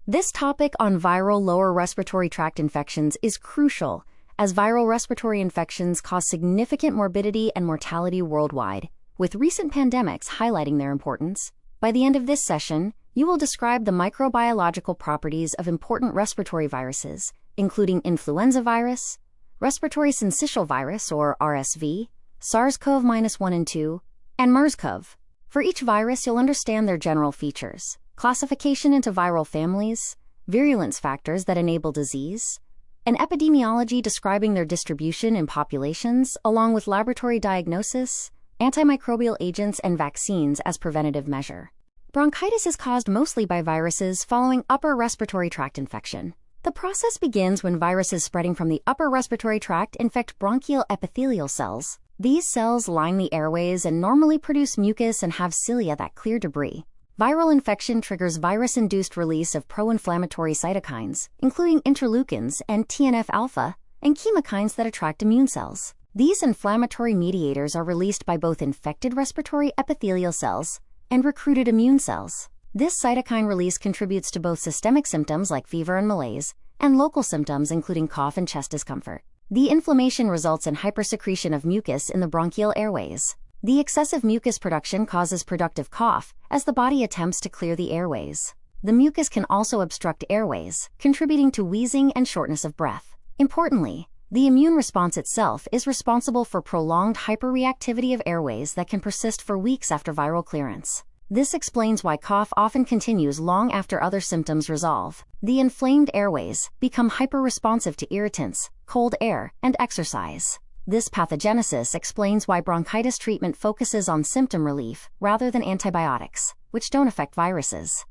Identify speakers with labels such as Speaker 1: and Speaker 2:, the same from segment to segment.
Speaker 1: This topic on viral lower respiratory tract infections is crucial, as viral respiratory infections cause significant morbidity and mortality worldwide, with recent pandemics highlighting their importance. By the end of this session, you will describe the microbiological properties of important respiratory viruses, including influenza virus, respiratory syncytial virus or RSV, SARS-CoV-1 and 2, and MERS-CoV. For each virus, you'll understand their general features, classification into viral families, virulence factors that enable disease, and epidemiology describing their distribution in populations, along with laboratory diagnosis, antimicrobial agents, and vaccines as preventative measure. Bronchitis is caused mostly by viruses following upper respiratory tract infection. The process begins when viruses spreading from the upper respiratory tract infect bronchial epithelial cells. These cells line the airways and normally produce mucus and have cilia that clear debris. Viral infection triggers virus-induced release of pro-inflammatory cytokines, including interleukins and TNF-alpha, and chemokines that attract immune cells. These inflammatory mediators are released by both infected respiratory epithelial cells and recruited immune cells. This cytokine release contributes to both systemic symptoms like fever and malaise, and local symptoms including cough and chest discomfort. The inflammation results in hypersecretion of mucus in the bronchial airways. The excessive mucus production causes productive cough as the body attempts to clear the airways. The mucus can also obstruct airways, contributing to wheezing and shortness of breath. Importantly, the immune response itself is responsible for prolonged hyperreactivity of airways that can persist for weeks after viral clearance. This explains why cough often continues long after other symptoms resolve. The inflamed airways become hyperresponsive to irritants, cold air, and exercise. This pathogenesis explains why bronchitis treatment focuses on symptom relief rather than antibiotics, which don't affect viruses.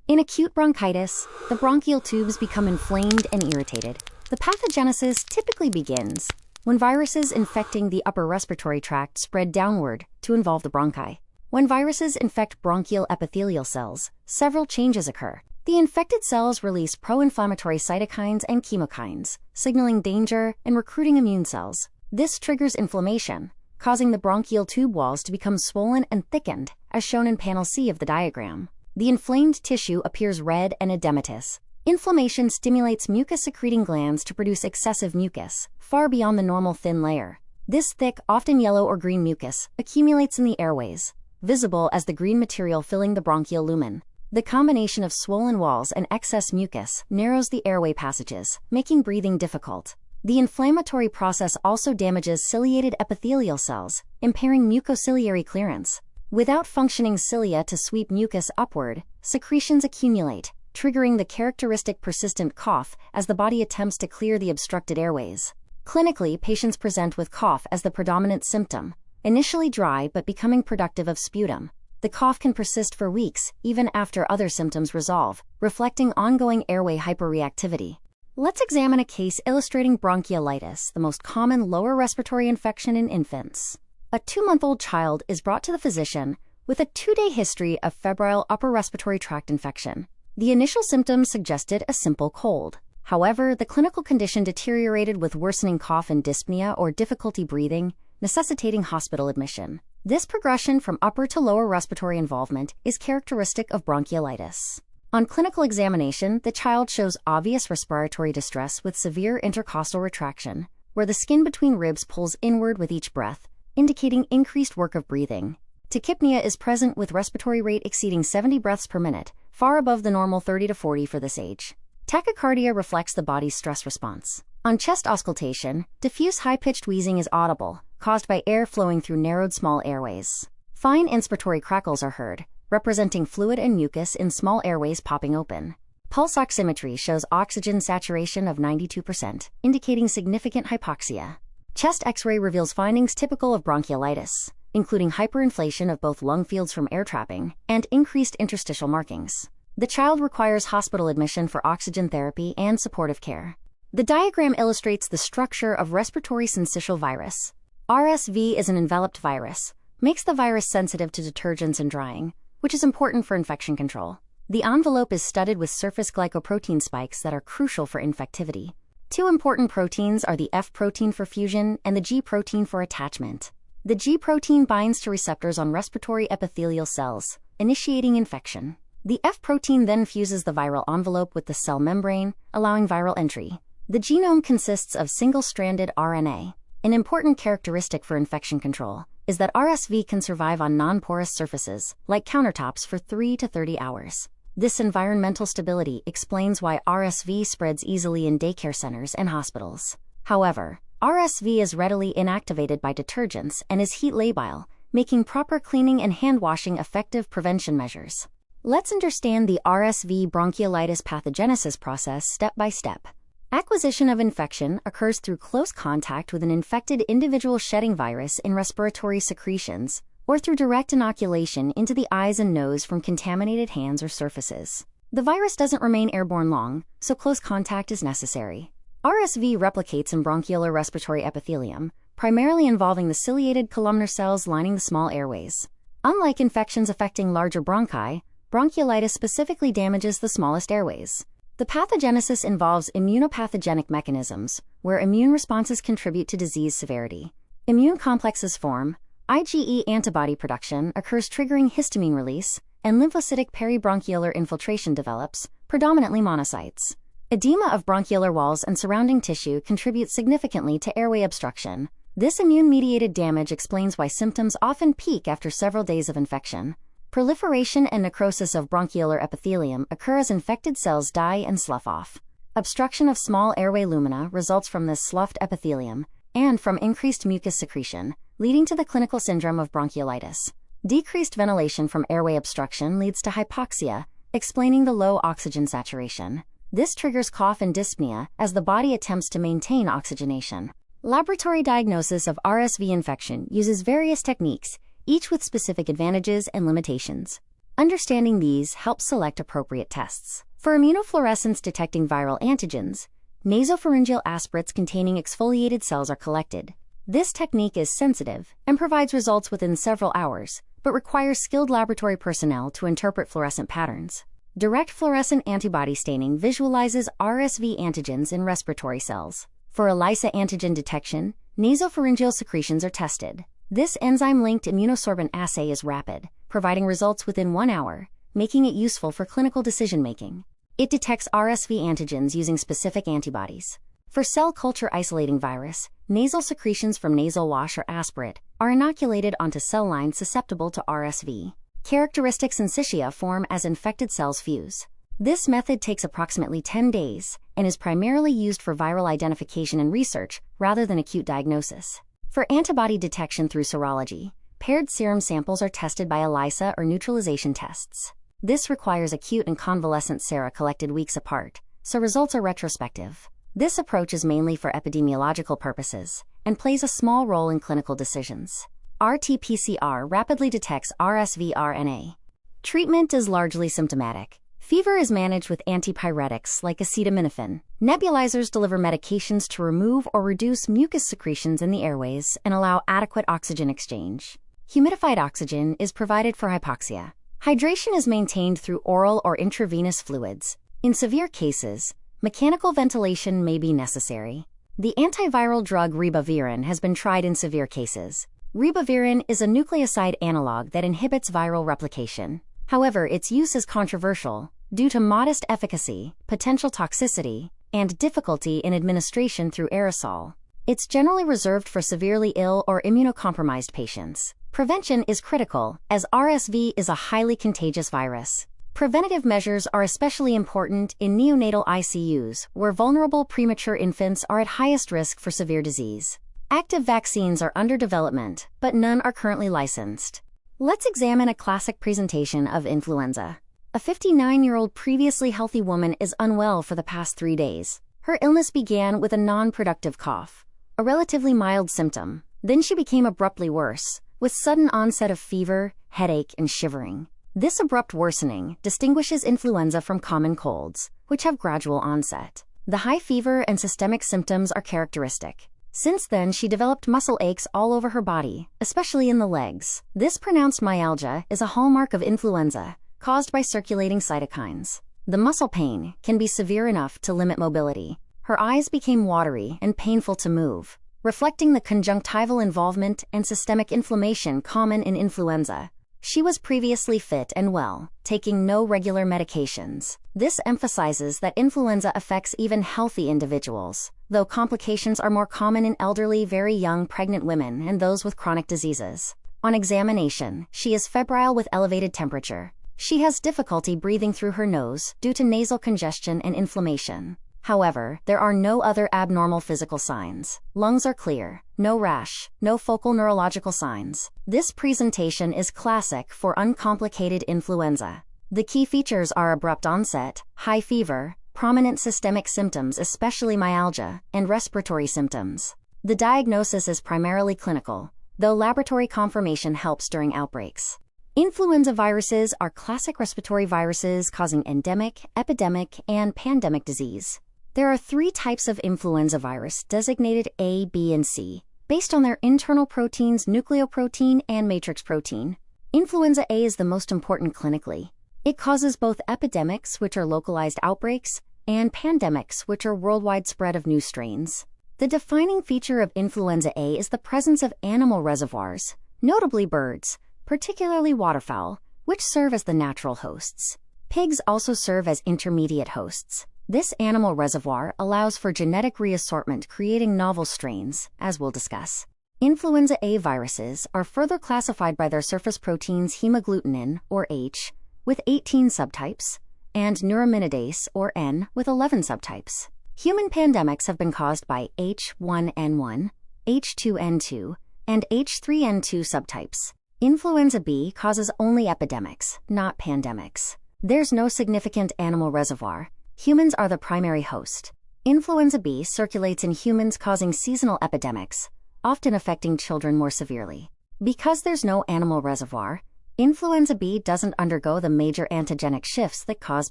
Speaker 1: In acute bronchitis, the bronchial tubes become inflamed and irritated. The pathogenesis typically begins when viruses infecting the upper respiratory tract spread downward to involve the bronchi. When viruses infect bronchial epithelial cells, several changes occur. The infected cells release pro-inflammatory cytokines and chemokines, signaling danger and recruiting immune cells. This triggers inflammation, causing the bronchial tube walls to become swollen and thickened, as shown in panel C of the diagram. The inflamed tissue appears red and edematous. Inflammation stimulates mucus-secreting glands to produce excessive mucus, far beyond the normal thin layer. This thick, often yellow or green mucus accumulates in the airways, visible as the green material filling the bronchial lumen. The combination of swollen walls and excess mucus narrows the airway passages, making breathing difficult. The inflammatory process also damages ciliated epithelial cells, impairing mucociliary clearance. Without functioning cilia to sweep mucus upward, secretions accumulate, triggering the characteristic persistent cough as the body attempts to clear the obstructed airways. Clinically, patients present with cough as the predominant symptom, initially dry but becoming productive of sputum. The cough can persist for weeks, even after other symptoms resolve, reflecting ongoing airway hyperreactivity. Let's examine a case illustrating bronchiolitis, the most common lower respiratory infection in infants. A 2-month-old child is brought to the physician with a 2-day history of febrile upper respiratory tract infection. The initial symptoms suggested a simple cold. However, the clinical condition deteriorated with worsening cough and dyspnea or difficulty breathing, necessitating hospital admission. This progression from upper to lower respiratory involvement is characteristic of bronchiolitis. On clinical examination, the child shows obvious respiratory distress with severe intercostal retraction, where the skin between ribs pulls inward with each breath, indicating increased work of breathing. Tachypnea is present with respiratory rate exceeding 70 breaths per minute, far above the normal 30 to 40 for this age. Tachycardia reflects the body's stress response. On chest auscultation, diffuse high-pitched wheezing is audible, caused by air flowing through narrowed small airways. Fine inspiratory crackles are heard, representing fluid and mucus in small airways popping open. Pulse oximetry shows oxygen saturation of 92%, indicating significant hypoxia. Chest X-ray reveals findings typical of bronchiolitis, including hyperinflation of both lung fields from air trapping and increased interstitial markings. The child requires hospital admission for oxygen therapy and supportive care. The diagram illustrates the structure of respiratory syncytial virus. RSV is an enveloped virus, makes the virus sensitive to detergents and drying, which is important for infection control. The envelope is studded with surface glycoprotein spikes that are crucial for infectivity. Two important proteins are the F protein for fusion and the G protein for attachment. The G protein binds to receptors on respiratory epithelial cells, initiating infection. The F protein then fuses the viral envelope with the cell membrane, allowing viral entry. The genome consists of single-stranded RNA. An important characteristic for infection control is that RSV can survive on non-porous surfaces, like countertops, for 3 to 30 hours. This environmental stability explains why RSV spreads easily in daycare centers and hospitals. However, RSV is readily inactivated by detergents and is heat labile, making proper cleaning and hand washing effective prevention measures. Let's understand the RSV bronchiolitis pathogenesis process step by step. Acquisition of infection occurs through close contact with an infected individual shedding virus in respiratory secretions, or through direct inoculation into the eyes and nose from contaminated hands or surfaces. The virus doesn't remain airborne long, so close contact is necessary. RSV replicates in bronchiolar respiratory epithelium, primarily involving the ciliated columnar cells lining the small airways. Unlike infections affecting larger bronchi, bronchiolitis specifically damages the smallest airways. The pathogenesis involves immunopathogenic mechanisms, where immune responses contribute to disease severity. Immune complexes form, IgE antibody production occurs triggering histamine release, and lymphocytic peribronchiolar infiltration develops, predominantly monocytes. Edema of bronchiolar walls and surrounding tissue contributes significantly to airway obstruction. This immune-mediated damage explains why symptoms often peak after several days of infection. Proliferation and necrosis of bronchiolar epithelium occur as infected cells die and slough off. Obstruction of small airway lumina results from this sloughed epithelium and from increased mucus secretion, leading to the clinical syndrome of bronchiolitis. Decreased ventilation from airway obstruction leads to hypoxia, explaining the low oxygen saturation. This triggers cough and dyspnea as the body attempts to maintain oxygenation. Laboratory diagnosis of RSV infection uses various techniques, each with specific advantages and limitations. Understanding these helps select appropriate tests. For immunofluorescence detecting viral antigens, nasopharyngeal aspirates containing exfoliated cells are collected. This technique is sensitive and provides results within several hours, but requires skilled laboratory personnel to interpret fluorescent patterns. Direct fluorescent antibody staining visualizes RSV antigens in respiratory cells. For ELISA antigen detection, nasopharyngeal secretions are tested. This enzyme-linked immunosorbent assay is rapid, providing results within 1 hour, making it useful for clinical decision-making. It detects RSV antigens using specific antibodies. For cell culture isolating virus, nasal secretions from nasal wash or aspirate are inoculated onto cell lines susceptible to RSV. Characteristic syncytia form as infected cells fuse. This method takes approximately 10 days and is primarily used for viral identification and research rather than acute diagnosis. For antibody detection through serology, paired serum samples are tested by ELISA or neutralization tests. This requires acute and convalescent sera collected weeks apart, so results are retrospective. This approach is mainly for epidemiological purposes and plays a small role in clinical decisions. RT-PCR rapidly detects RSV RNA. Treatment is largely symptomatic. Fever is managed with antipyretics like acetaminophen. Nebulizers deliver medications to remove or reduce mucus secretions in the airways and allow adequate oxygen exchange. Humidified oxygen is provided for hypoxia. Hydration is maintained through oral or intravenous fluids. In severe cases, mechanical ventilation may be necessary. The antiviral drug ribavirin has been tried in severe cases. Ribavirin is a nucleoside analog that inhibits viral replication. However, its use is controversial due to modest efficacy, potential toxicity, and difficulty in administration through aerosol. It's generally reserved for severely ill or immunocompromised patients. Prevention is critical, as RSV is a highly contagious virus. Preventative measures are especially important in neonatal ICUs, where vulnerable premature infants are at highest risk for severe disease. Active vaccines are under development, but none are currently licensed. Let's examine a classic presentation of influenza. A 59-year-old previously healthy woman is unwell for the past 3 days. Her illness began with a non-productive cough, a relatively mild symptom. Then she became abruptly worse, with sudden onset of fever, headache, and shivering. This abrupt worsening distinguishes influenza from common colds, which have gradual onset. The high fever and systemic symptoms are characteristic. Since then, she developed muscle aches all over her body, especially in the legs. This pronounced myalgia is a hallmark of influenza, caused by circulating cytokines. The muscle pain can be severe enough to limit mobility. Her eyes became watery and painful to move, reflecting the conjunctival involvement and systemic inflammation common in influenza. She was previously fit and well, taking no regular medications. This emphasizes that influenza affects even healthy individuals, though complications are more common in elderly, very young pregnant women and those with chronic diseases. On examination, she is febrile with elevated temperature. She has difficulty breathing through her nose due to nasal congestion and inflammation. However, there are no other abnormal physical signs. Lungs are clear, no rash, no focal neurological signs. This presentation is classic for uncomplicated influenza. The key features are abrupt onset, high fever, prominent systemic symptoms especially myalgia, and respiratory symptoms. The diagnosis is primarily clinical, though laboratory confirmation helps during outbreaks. Influenza viruses are classic respiratory viruses causing endemic, epidemic, and pandemic disease. There are 3 types of influenza virus designated A, B, and C, based on their internal proteins, nucleoprotein, and matrix protein. Influenza A is the most important clinically. It causes both epidemics, which are localized outbreaks, and pandemics, which are worldwide spread of new strains. The defining feature of influenza A is the presence of animal reservoirs, notably birds, particularly waterfowl, which serve as the natural hosts. Pigs also serve as intermediate hosts. This animal reservoir allows for genetic reassortment, creating novel strains, as we'll discuss. Influenza A viruses are further classified by their surface proteins hemagglutinin, or H, with 18 subtypes, and neuraminidase, or N, with 11 subtypes. Human pandemics have been caused by H1N1, H2N2, and H3N2 subtypes. Influenza B causes only epidemics, not pandemics. There's no significant animal reservoir. Humans are the primary host. Influenza B circulates in humans, causing seasonal epidemics, often affecting children more severely. Because there's no animal reservoir, influenza B doesn't undergo the major antigenic shifts that cause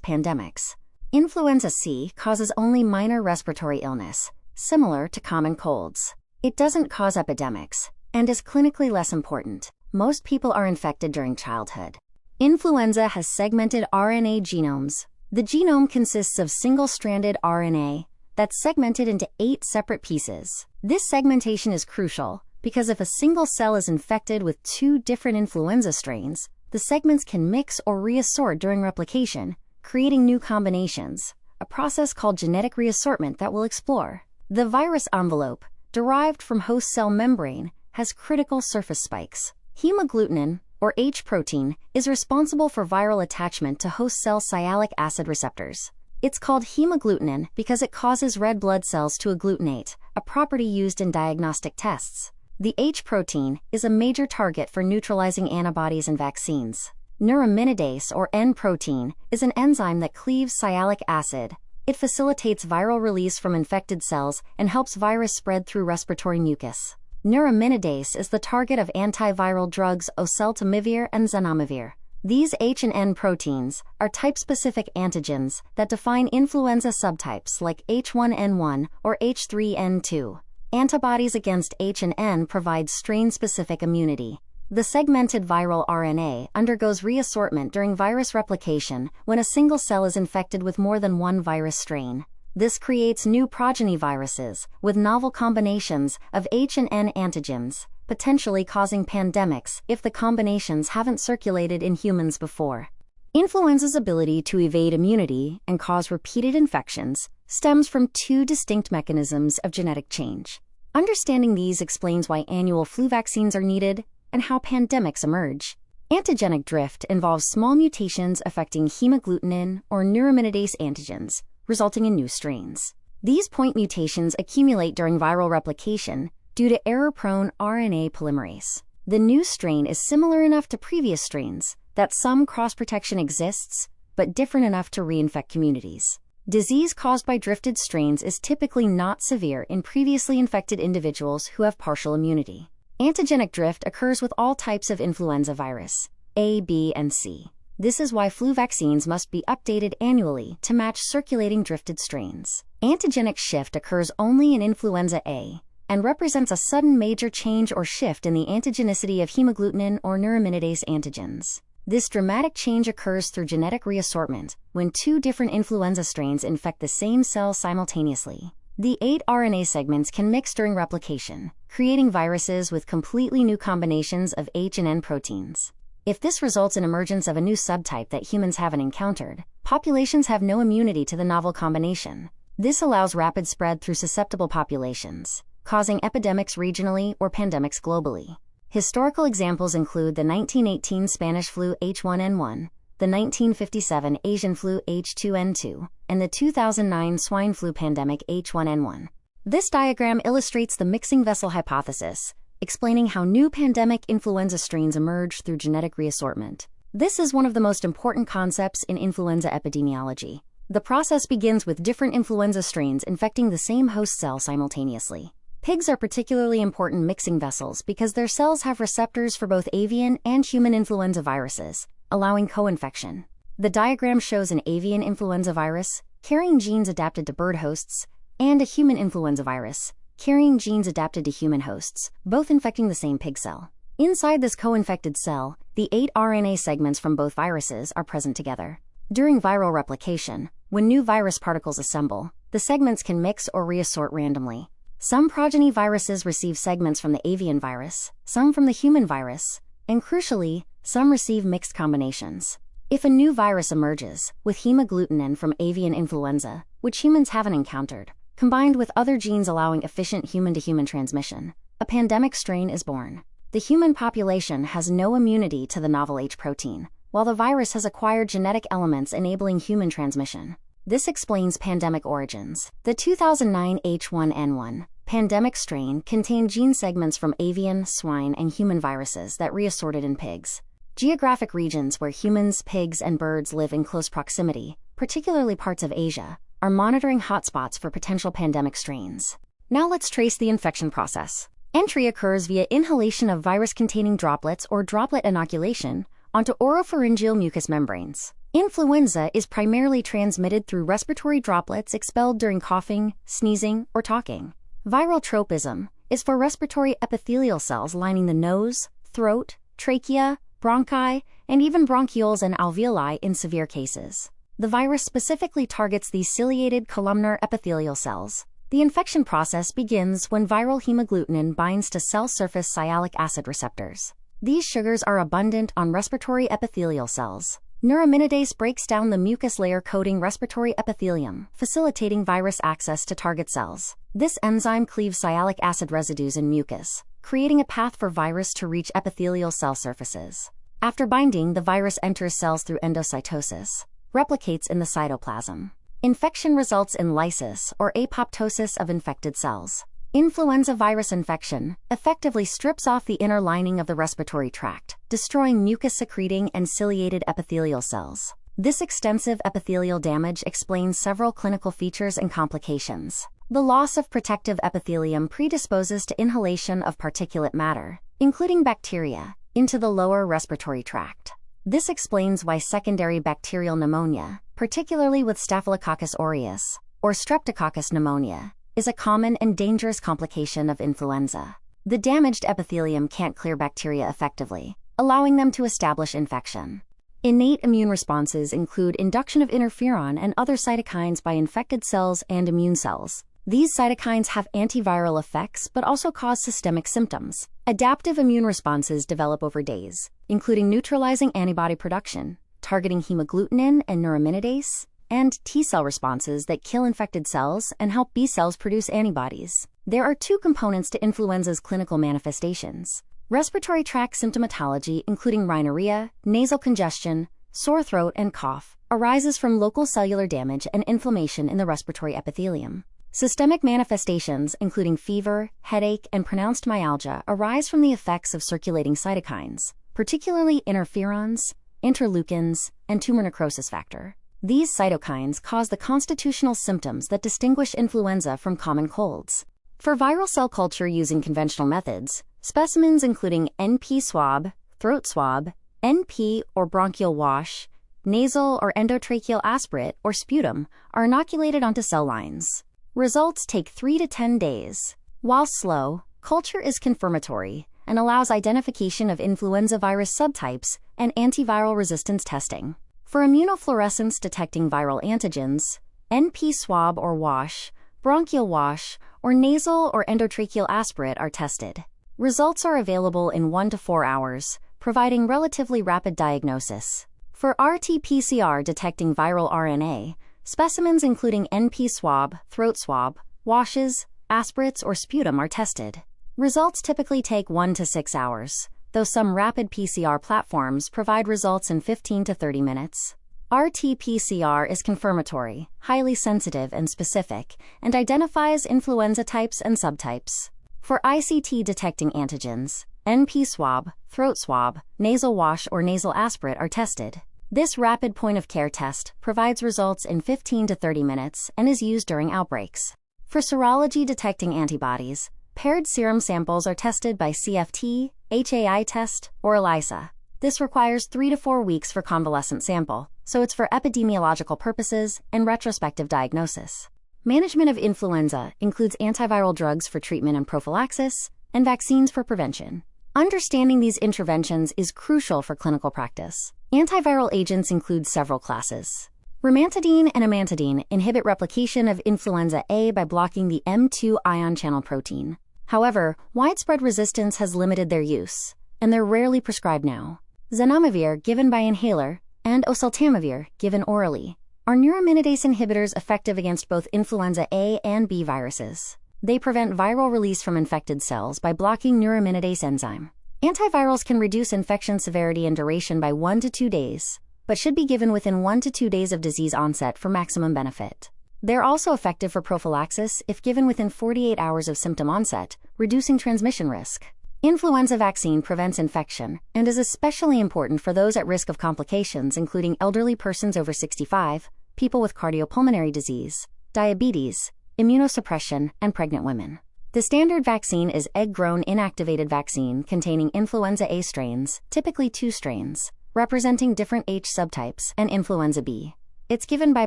Speaker 1: pandemics. Influenza C causes only minor respiratory illness, similar to common colds. It doesn't cause epidemics, and is clinically less important. Most people are infected during childhood. Influenza has segmented RNA genomes. The genome consists of single-stranded RNA that's segmented into 8 separate pieces. This segmentation is crucial because if a single cell is infected with 2 different influenza strains, the segments can mix or reassort during replication, creating new combinations, a process called genetic reassortment that we'll explore. The virus envelope, derived from host cell membrane, has critical surface spikes. Hemagglutinin, or H protein, is responsible for viral attachment to host cell sialic acid receptors. It's called hemagglutinin because it causes red blood cells to agglutinate, a property used in diagnostic tests. The H protein is a major target for neutralizing antibodies and vaccines. Neuraminidase, or N protein, is an enzyme that cleaves sialic acid. It facilitates viral release from infected cells and helps virus spread through respiratory mucus. Neuraminidase is the target of antiviral drugs oseltamivir and zanamivir. These H and N proteins are type-specific antigens that define influenza subtypes like H1N1 or H3N2. Antibodies against H and N provide strain-specific immunity. The segmented viral RNA undergoes reassortment during virus replication when a single cell is infected with more than one virus strain. This creates new progeny viruses with novel combinations of H and N antigens, potentially causing pandemics if the combinations haven't circulated in humans before. Influenza's ability to evade immunity and cause repeated infections stems from 2 distinct mechanisms of genetic change. Understanding these explains why annual flu vaccines are needed and how pandemics emerge. Antigenic drift involves small mutations affecting hemagglutinin or neuraminidase antigens, resulting in new strains. These point mutations accumulate during viral replication due to error-prone RNA polymerase. The new strain is similar enough to previous strains that some cross-protection exists, but different enough to reinfect communities. Disease caused by drifted strains is typically not severe in previously infected individuals who have partial immunity. Antigenic drift occurs with all types of influenza virus, A, B, and C. This is why flu vaccines must be updated annually to match circulating drifted strains. Antigenic shift occurs only in influenza A and represents a sudden major change or shift in the antigenicity of hemagglutinin or neuraminidase antigens. This dramatic change occurs through genetic reassortment when 2 different influenza strains infect the same cell simultaneously. The 8 RNA segments can mix during replication, creating viruses with completely new combinations of H and N proteins. If this results in emergence of a new subtype that humans haven't encountered, populations have no immunity to the novel combination. This allows rapid spread through susceptible populations, causing epidemics regionally or pandemics globally. Historical examples include the 1918 Spanish flu H1N1, the 1957 Asian flu H2N2, and the 2009 swine flu pandemic H1N1. This diagram illustrates the mixing vessel hypothesis, explaining how new pandemic influenza strains emerge through genetic reassortment. This is one of the most important concepts in influenza epidemiology. The process begins with different influenza strains infecting the same host cell simultaneously. Pigs are particularly important mixing vessels because their cells have receptors for both avian and human influenza viruses, allowing co-infection. The diagram shows an avian influenza virus carrying genes adapted to bird hosts and a human influenza virus carrying genes adapted to human hosts, both infecting the same pig cell. Inside this co-infected cell, the 8 RNA segments from both viruses are present together. During viral replication, when new virus particles assemble, the segments can mix or reassort randomly. Some progeny viruses receive segments from the avian virus, some from the human virus, and crucially, some receive mixed combinations. If a new virus emerges, with hemagglutinin from avian influenza, which humans haven't encountered, combined with other genes allowing efficient human-to-human transmission, a pandemic strain is born. The human population has no immunity to the novel H protein, while the virus has acquired genetic elements enabling human transmission. This explains pandemic origins. The 2009 H1N1 pandemic strain contained gene segments from avian, swine, and human viruses that reassorted in pigs. Geographic regions where humans, pigs, and birds live in close proximity, particularly parts of Asia, are monitoring hotspots for potential pandemic strains. Now let's trace the infection process. Entry occurs via inhalation of virus-containing droplets or droplet inoculation onto oropharyngeal mucous membranes. Influenza is primarily transmitted through respiratory droplets expelled during coughing, sneezing, or talking. Viral tropism is for respiratory epithelial cells lining the nose, throat, trachea, bronchi, and even bronchioles and alveoli in severe cases. The virus specifically targets these ciliated columnar epithelial cells. The infection process begins when viral hemagglutinin binds to cell surface sialic acid receptors. These sugars are abundant on respiratory epithelial cells. Neuraminidase breaks down the mucus layer coating respiratory epithelium, facilitating virus access to target cells. This enzyme cleaves sialic acid residues in mucus, creating a path for virus to reach epithelial cell surfaces. After binding, the virus enters cells through endocytosis, replicates in the cytoplasm. Infection results in lysis or apoptosis of infected cells. Influenza virus infection effectively strips off the inner lining of the respiratory tract, destroying mucus-secreting and ciliated epithelial cells. This extensive epithelial damage explains several clinical features and complications. The loss of protective epithelium predisposes to inhalation of particulate matter, including bacteria, into the lower respiratory tract. This explains why secondary bacterial pneumonia, particularly with Staphylococcus aureus, or Streptococcus pneumonia, is a common and dangerous complication of influenza. The damaged epithelium can't clear bacteria effectively, allowing them to establish infection. Innate immune responses include induction of interferon and other cytokines by infected cells and immune cells. These cytokines have antiviral effects but also cause systemic symptoms. Adaptive immune responses develop over days, including neutralizing antibody production, targeting hemagglutinin and neuraminidase, and T-cell responses that kill infected cells and help B cells produce antibodies. There are two components to influenza's clinical manifestations. Respiratory tract symptomatology, including rhinorrhea, nasal congestion, sore throat, and cough, arises from local cellular damage and inflammation in the respiratory epithelium. Systemic manifestations, including fever, headache, and pronounced myalgia, arise from the effects of circulating cytokines, particularly interferons, interleukins, and tumor necrosis factor. These cytokines cause the constitutional symptoms that distinguish influenza from common colds. For viral cell culture using conventional methods, specimens including NP swab, throat swab, NP or bronchial wash, nasal or endotracheal aspirate, or sputum are inoculated onto cell lines. Results take 3 to 10 days. While slow, culture is confirmatory and allows identification of influenza virus subtypes and antiviral resistance testing. For immunofluorescence detecting viral antigens, NP swab or wash, bronchial wash, or nasal or endotracheal aspirate are tested. Results are available in 1 to 4 hours, providing relatively rapid diagnosis. For RT-PCR detecting viral RNA, specimens including NP swab, throat swab, washes, aspirates, or sputum are tested. Results typically take 1 to 6 hours, though some rapid PCR platforms provide results in 15 to 30 minutes. RT-PCR is confirmatory, highly sensitive and specific, and identifies influenza types and subtypes. For ICT detecting antigens, NP swab, throat swab, nasal wash, or nasal aspirate are tested. This rapid point-of-care test provides results in 15 to 30 minutes and is used during outbreaks. For serology detecting antibodies, paired serum samples are tested by CFT, HAI test, or ELISA. This requires 3 to 4 weeks for convalescent sample, so it's for epidemiological purposes and retrospective diagnosis. Management of influenza includes antiviral drugs for treatment and prophylaxis, and vaccines for prevention. Understanding these interventions is crucial for clinical practice. Antiviral agents include several classes. Rimantadine and amantadine inhibit replication of influenza A by blocking the M2 ion channel protein. However, widespread resistance has limited their use, and they're rarely prescribed now. Zanamivir, given by inhaler, and oseltamivir, given orally, are neuraminidase inhibitors effective against both influenza A and B viruses. They prevent viral release from infected cells by blocking neuraminidase enzyme. Antivirals can reduce infection severity and duration by 1 to 2 days, but should be given within 1 to 2 days of disease onset for maximum benefit. They're also effective for prophylaxis if given within 48 hours of symptom onset, reducing transmission risk. Influenza vaccine prevents infection and is especially important for those at risk of complications, including elderly persons over 65, people with cardiopulmonary disease, diabetes, immunosuppression, and pregnant women. The standard vaccine is egg-grown inactivated vaccine containing influenza A strains, typically 2 strains, representing different H subtypes, and influenza B. It's given by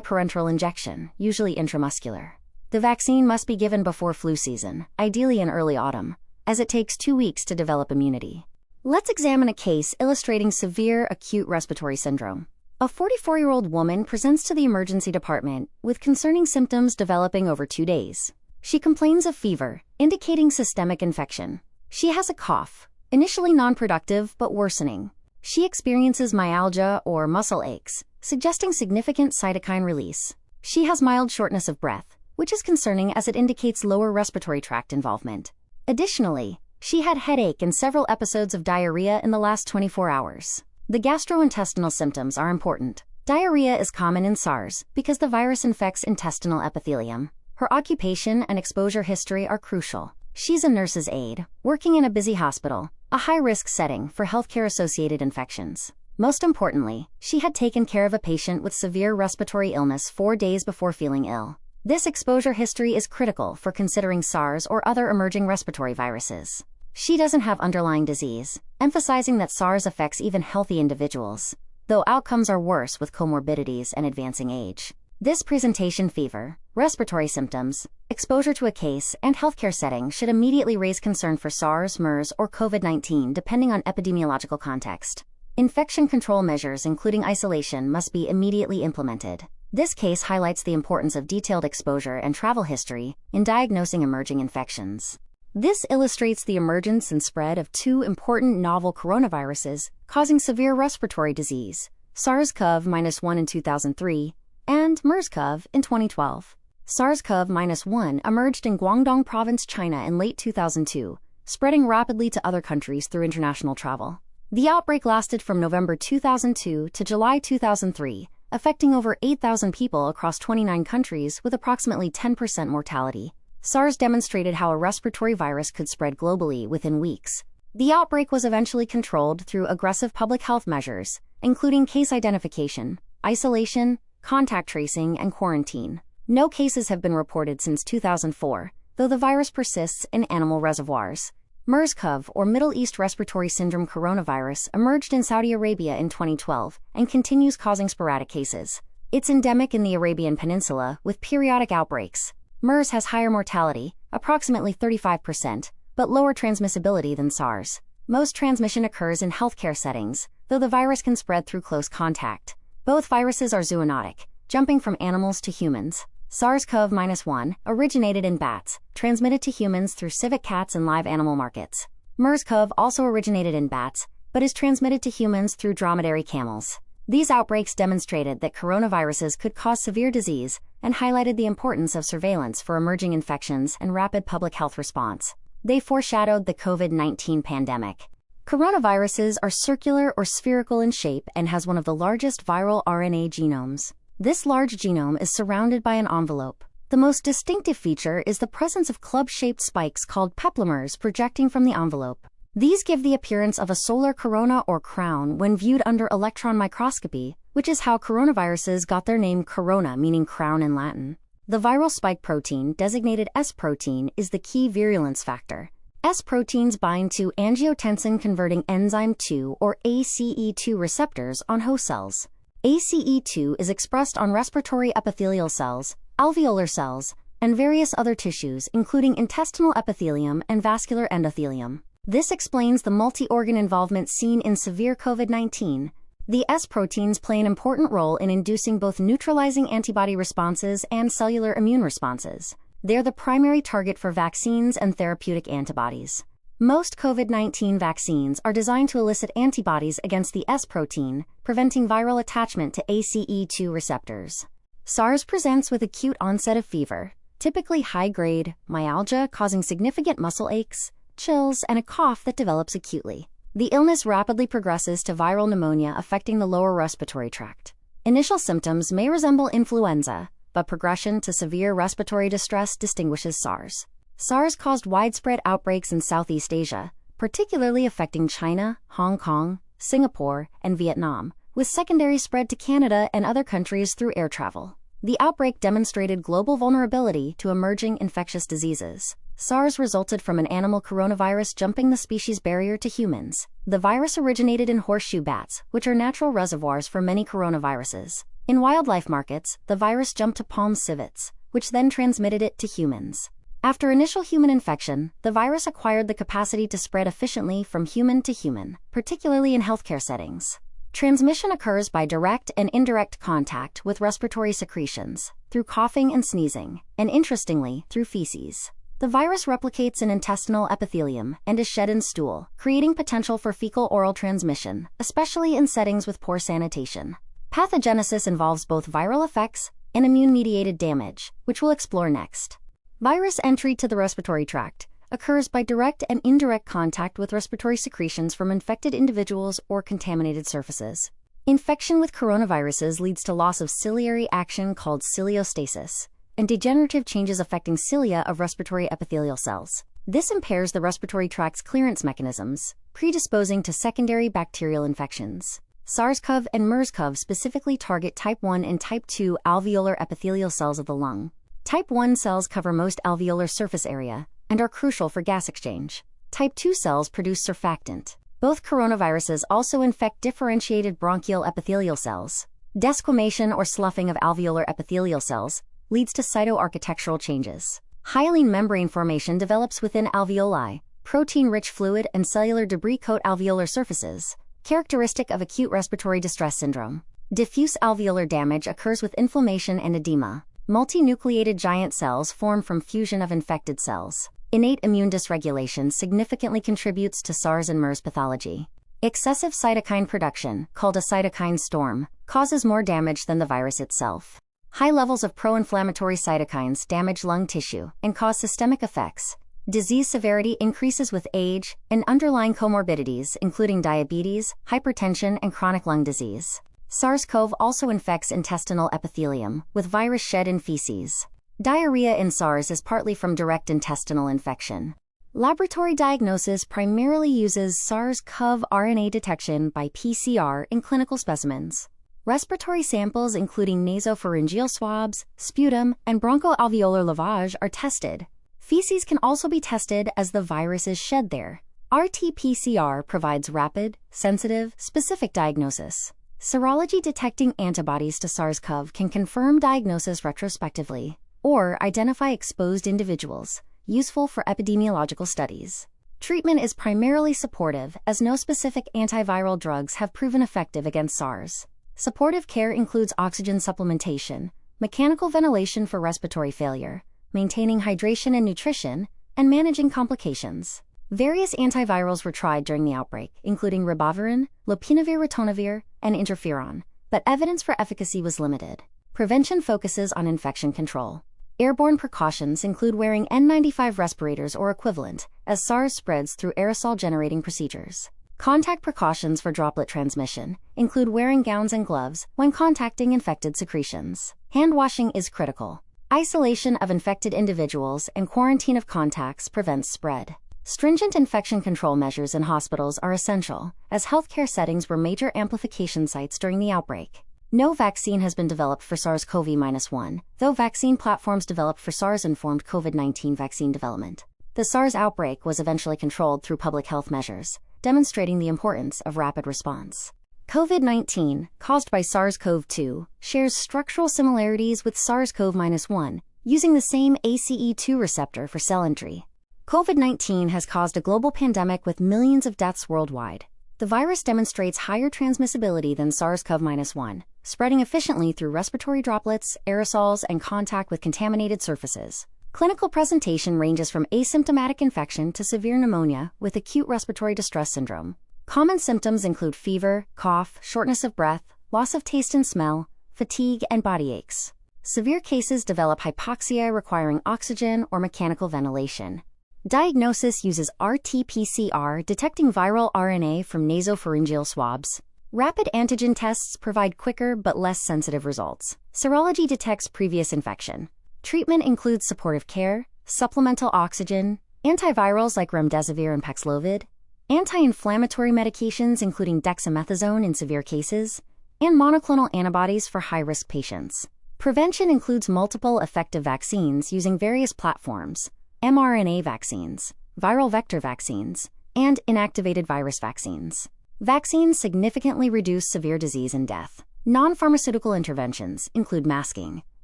Speaker 1: parenteral injection, usually intramuscular. The vaccine must be given before flu season, ideally in early autumn, as it takes 2 weeks to develop immunity. Let's examine a case illustrating severe acute respiratory syndrome. A 44-year-old woman presents to the emergency department with concerning symptoms developing over 2 days. She complains of fever, indicating systemic infection. She has a cough, initially non-productive but worsening. She experiences myalgia or muscle aches, suggesting significant cytokine release. She has mild shortness of breath, which is concerning as it indicates lower respiratory tract involvement. Additionally, she had headache and several episodes of diarrhea in the last 24 hours. The gastrointestinal symptoms are important. Diarrhea is common in SARS because the virus infects intestinal epithelium. Her occupation and exposure history are crucial. She's a nurse's aide, working in a busy hospital, a high-risk setting for healthcare-associated infections. Most importantly, she had taken care of a patient with severe respiratory illness 4 days before feeling ill. This exposure history is critical for considering SARS or other emerging respiratory viruses. She doesn't have underlying disease, emphasizing that SARS affects even healthy individuals, though outcomes are worse with comorbidities and advancing age. This presentation: fever, respiratory symptoms, exposure to a case, and healthcare setting should immediately raise concern for SARS, MERS, or COVID-19 depending on epidemiological context. Infection control measures including isolation must be immediately implemented. This case highlights the importance of detailed exposure and travel history in diagnosing emerging infections. This illustrates the emergence and spread of 2 important novel coronaviruses causing severe respiratory disease, SARS-CoV-1 in 2003 and MERS-CoV in 2012. SARS-CoV-1 emerged in Guangdong Province, China in late 2002, spreading rapidly to other countries through international travel. The outbreak lasted from November 2002 to July 2003, affecting over 8,000 people across 29 countries with approximately 10% mortality. SARS demonstrated how a respiratory virus could spread globally within weeks. The outbreak was eventually controlled through aggressive public health measures, including case identification, isolation, contact tracing, and quarantine. No cases have been reported since 2004, though the virus persists in animal reservoirs. MERS-CoV, or Middle East Respiratory Syndrome coronavirus, emerged in Saudi Arabia in 2012 and continues causing sporadic cases. It's endemic in the Arabian Peninsula with periodic outbreaks. MERS has higher mortality, approximately 35%, but lower transmissibility than SARS. Most transmission occurs in healthcare settings, though the virus can spread through close contact. Both viruses are zoonotic, jumping from animals to humans. SARS-CoV-1 originated in bats, transmitted to humans through civet cats and live animal markets. MERS-CoV also originated in bats, but is transmitted to humans through dromedary camels. These outbreaks demonstrated that coronaviruses could cause severe disease and highlighted the importance of surveillance for emerging infections and rapid public health response. They foreshadowed the COVID-19 pandemic. Coronaviruses are circular or spherical in shape and has one of the largest viral RNA genomes. This large genome is surrounded by an envelope. The most distinctive feature is the presence of club-shaped spikes called peplimers projecting from the envelope. These give the appearance of a solar corona or crown when viewed under electron microscopy, which is how coronaviruses got their name corona, meaning crown in Latin. The viral spike protein, designated S protein, is the key virulence factor. S proteins bind to angiotensin-converting enzyme 2 or ACE2 receptors on host cells. ACE2 is expressed on respiratory epithelial cells, alveolar cells, and various other tissues, including intestinal epithelium and vascular endothelium. This explains the multi-organ involvement seen in severe COVID-19. The S proteins play an important role in inducing both neutralizing antibody responses and cellular immune responses. They are the primary target for vaccines and therapeutic antibodies. Most COVID-19 vaccines are designed to elicit antibodies against the S protein, preventing viral attachment to ACE2 receptors. SARS presents with acute onset of fever, typically high-grade, myalgia causing significant muscle aches, chills, and a cough that develops acutely. The illness rapidly progresses to viral pneumonia affecting the lower respiratory tract. Initial symptoms may resemble influenza, but progression to severe respiratory distress distinguishes SARS. SARS caused widespread outbreaks in Southeast Asia, particularly affecting China, Hong Kong, Singapore, and Vietnam, with secondary spread to Canada and other countries through air travel. The outbreak demonstrated global vulnerability to emerging infectious diseases. SARS resulted from an animal coronavirus jumping the species barrier to humans. The virus originated in horseshoe bats, which are natural reservoirs for many coronaviruses. In wildlife markets, the virus jumped to palm civets, which then transmitted it to humans. After initial human infection, the virus acquired the capacity to spread efficiently from human to human, particularly in healthcare settings. Transmission occurs by direct and indirect contact with respiratory secretions, through coughing and sneezing, and interestingly, through feces. The virus replicates in intestinal epithelium and is shed in stool, creating potential for fecal-oral transmission, especially in settings with poor sanitation. Pathogenesis involves both viral effects and immune-mediated damage, which we'll explore next. Virus entry to the respiratory tract occurs by direct and indirect contact with respiratory secretions from infected individuals or contaminated surfaces. Infection with coronaviruses leads to loss of ciliary action called ciliostasis, and degenerative changes affecting cilia of respiratory epithelial cells. This impairs the respiratory tract's clearance mechanisms, predisposing to secondary bacterial infections. SARS-CoV and MERS-CoV specifically target type 1 and type 2 alveolar epithelial cells of the lung. Type 1 cells cover most alveolar surface area and are crucial for gas exchange. Type 2 cells produce surfactant. Both coronaviruses also infect differentiated bronchial epithelial cells. Desquamation or sloughing of alveolar epithelial cells leads to cytoarchitectural changes. Hyaline membrane formation develops within alveoli. Protein-rich fluid and cellular debris coat alveolar surfaces, characteristic of acute respiratory distress syndrome. Diffuse alveolar damage occurs with inflammation and edema. Multinucleated giant cells form from fusion of infected cells. Innate immune dysregulation significantly contributes to SARS and MERS pathology. Excessive cytokine production, called a cytokine storm, causes more damage than the virus itself. High levels of pro-inflammatory cytokines damage lung tissue and cause systemic effects. Disease severity increases with age and underlying comorbidities, including diabetes, hypertension, and chronic lung disease. SARS-CoV also infects intestinal epithelium, with virus shed in feces. Diarrhea in SARS is partly from direct intestinal infection. Laboratory diagnosis primarily uses SARS-CoV RNA detection by PCR in clinical specimens. Respiratory samples including nasopharyngeal swabs, sputum, and bronchoalveolar lavage are tested. Feces can also be tested as the virus is shed there. RT-PCR provides rapid, sensitive, specific diagnosis. Serology detecting antibodies to SARS-CoV can confirm diagnosis retrospectively or identify exposed individuals, useful for epidemiological studies. Treatment is primarily supportive, as no specific antiviral drugs have proven effective against SARS. Supportive care includes oxygen supplementation, mechanical ventilation for respiratory failure, maintaining hydration and nutrition, and managing complications. Various antivirals were tried during the outbreak, including ribavirin, lopinavir-ritonavir, and interferon, but evidence for efficacy was limited. Prevention focuses on infection control. Airborne precautions include wearing N95 respirators or equivalent, as SARS spreads through aerosol-generating procedures. Contact precautions for droplet transmission include wearing gowns and gloves when contacting infected secretions. Hand washing is critical. Isolation of infected individuals and quarantine of contacts prevents spread. Stringent infection control measures in hospitals are essential, as healthcare settings were major amplification sites during the outbreak. No vaccine has been developed for SARS-CoV-1, though vaccine platforms developed for SARS informed COVID-19 vaccine development. The SARS outbreak was eventually controlled through public health measures, demonstrating the importance of rapid response. COVID-19, caused by SARS-CoV-2, shares structural similarities with SARS-CoV-1, using the same ACE2 receptor for cell entry. COVID-19 has caused a global pandemic with millions of deaths worldwide. The virus demonstrates higher transmissibility than SARS-CoV-1, spreading efficiently through respiratory droplets, aerosols, and contact with contaminated surfaces. Clinical presentation ranges from asymptomatic infection to severe pneumonia with acute respiratory distress syndrome. Common symptoms include fever, cough, shortness of breath, loss of taste and smell, fatigue, and body aches. Severe cases develop hypoxia requiring oxygen or mechanical ventilation. Diagnosis uses RT-PCR, detecting viral RNA from nasopharyngeal swabs. Rapid antigen tests provide quicker but less sensitive results. Serology detects previous infection. Treatment includes supportive care, supplemental oxygen, antivirals like remdesivir and Paxlovid, anti-inflammatory medications including dexamethasone in severe cases, and monoclonal antibodies for high-risk patients. Prevention includes multiple effective vaccines using various platforms: mRNA vaccines, viral vector vaccines, and inactivated virus vaccines. Vaccines significantly reduce severe disease and death. Non-pharmaceutical interventions include masking,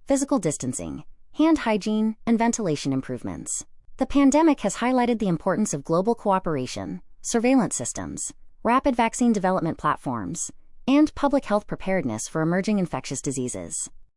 Speaker 1: physical distancing, hand hygiene, and ventilation improvements. The pandemic has highlighted the importance of global cooperation, surveillance systems, rapid vaccine development platforms, and public health preparedness for emerging infectious diseases.